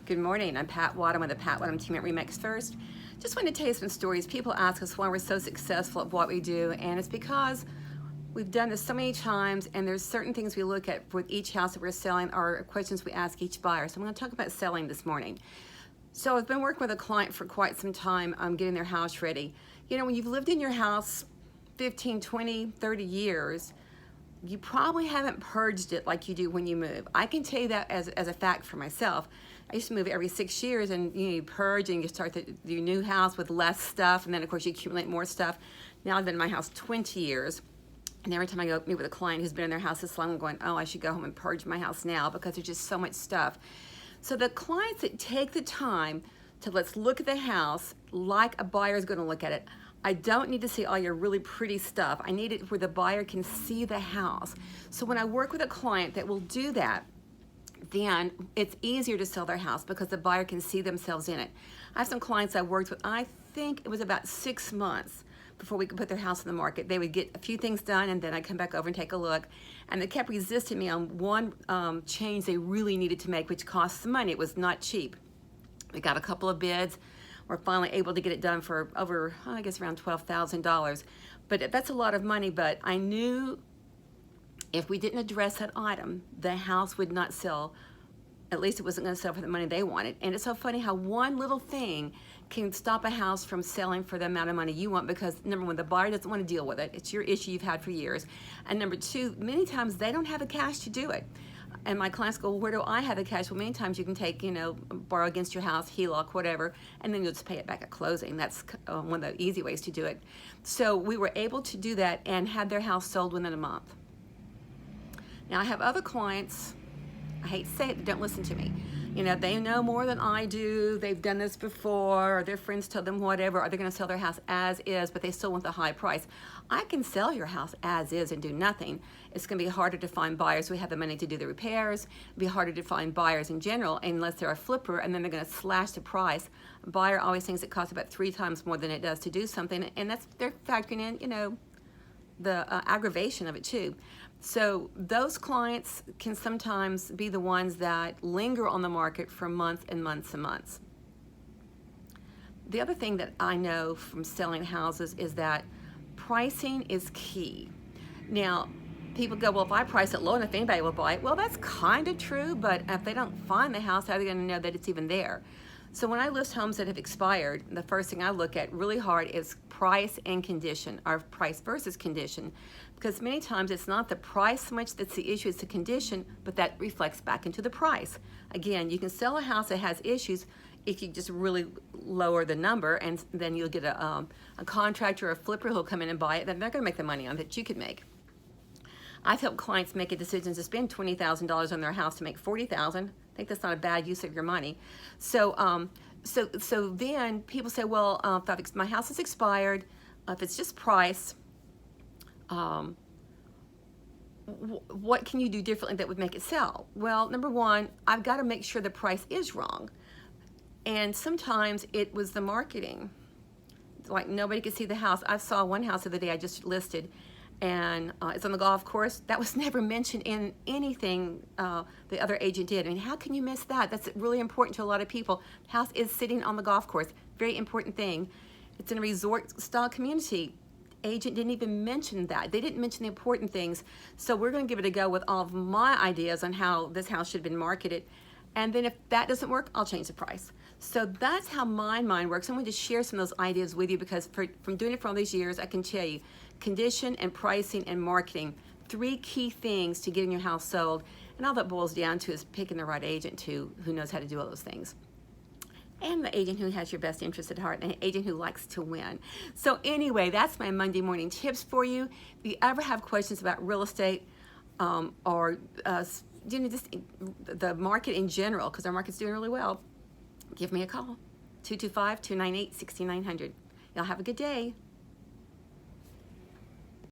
Good morning, I'm Pat Wattam with the Pat Wattam team at Remix First. Just wanted to tell you some stories. People ask us why we're so successful at what we do, and it's because we've done this so many times, and there's certain things we look at with each house that we're selling or questions we ask each buyer. So I'm going to talk about selling this morning. So I've been working with a client for quite some time getting their house ready. You know, when you've lived in your house 15, 20, 30 years, you probably haven't purged it like you do when you move. I can tell you that as a fact for myself. I used to move every 6 years, and you purge and you start your new house with less stuff, and then of course you accumulate more stuff. Now I've been in my house 20 years, and every time I go meet with a client who's been in their house this long, I'm going, oh, I should go home and purge my house now because there's just so much stuff. So the clients that take the time to let's look at the house like a buyer is going to look at it. I don't need to see all your really pretty stuff. I need it where the buyer can see the house. So when I work with a client that will do that, then it's easier to sell their house because the buyer can see themselves in it. I have some clients I worked with, I think it was about 6 months before we could put their house on the market. They would get a few things done, and then I'd come back over and take a look. And they kept resisting me on one change they really needed to make, which cost some money. It was not cheap. We got a couple of bids. We're finally able to get it done for over, I guess, around $12,000. But that's a lot of money, but I knew if we didn't address that item, the house would not sell. At least it wasn't going to sell for the money they wanted. And it's so funny how one little thing can stop a house from selling for the amount of money you want, because number one, the buyer doesn't want to deal with it. It's your issue you've had for years. And number two, many times they don't have the cash to do it. And my clients go, well, where do I have the cash? Well, many times you can take, borrow against your house, HELOC, whatever, and then you'll just pay it back at closing. That's one of the easy ways to do it. So we were able to do that and had their house sold within a month. Now I have other clients, I hate to say it, but don't listen to me. They know more than I do. They've done this before, or their friends tell them whatever, or they're going to sell their house as is, but they still want the high price. I can sell your house as is and do nothing. It's going to be harder to find buyers who have the money to do the repairs. It'll be harder to find buyers in general unless they're a flipper, and then they're going to slash the price. A buyer always thinks it costs about 3 times more than it does to do something, and they're factoring in, the aggravation of it too. So those clients can sometimes be the ones that linger on the market for months and months and months. The other thing that I know from selling houses is that pricing is key. Now, people go, well, if I price it low enough, anybody will buy it. Well, that's kind of true, but if they don't find the house, how are they going to know that it's even there? So when I list homes that have expired, the first thing I look at really hard is price and condition, or price versus condition, because many times it's not the price so much that's the issue, it's the condition, but that reflects back into the price. Again, you can sell a house that has issues if you just really lower the number, and then you'll get a contractor or a flipper who'll come in and buy it, then they're going to make the money on it that you could make. I've helped clients make a decision to spend $20,000 on their house to make $40,000. I think that's not a bad use of your money. So, so then people say, well, if my house is expired, if it's just price, what can you do differently that would make it sell? Well, number one, I've got to make sure the price is wrong. And sometimes it was the marketing. Like nobody could see the house. I saw one house the other day I just listed, and it's on the golf course. That was never mentioned in anything the other agent did. I mean, how can you miss that? That's really important to a lot of people. The house is sitting on the golf course. Very important thing. It's in a resort-style community. Agent didn't even mention that. They didn't mention the important things. So we're going to give it a go with all of my ideas on how this house should have been marketed. And then if that doesn't work, I'll change the price. So that's how my mind works. I'm going to share some of those ideas with you because from doing it for all these years, I can tell you, condition and pricing and marketing, 3 key things to getting your house sold. And all that boils down to is picking the right agent who knows how to do all those things. And the agent who has your best interest at heart, and an agent who likes to win. So anyway, that's my Monday morning tips for you. If you ever have questions about real estate or just the market in general, because our market's doing really well, give me a call, 225-298-6900. Y'all have a good day.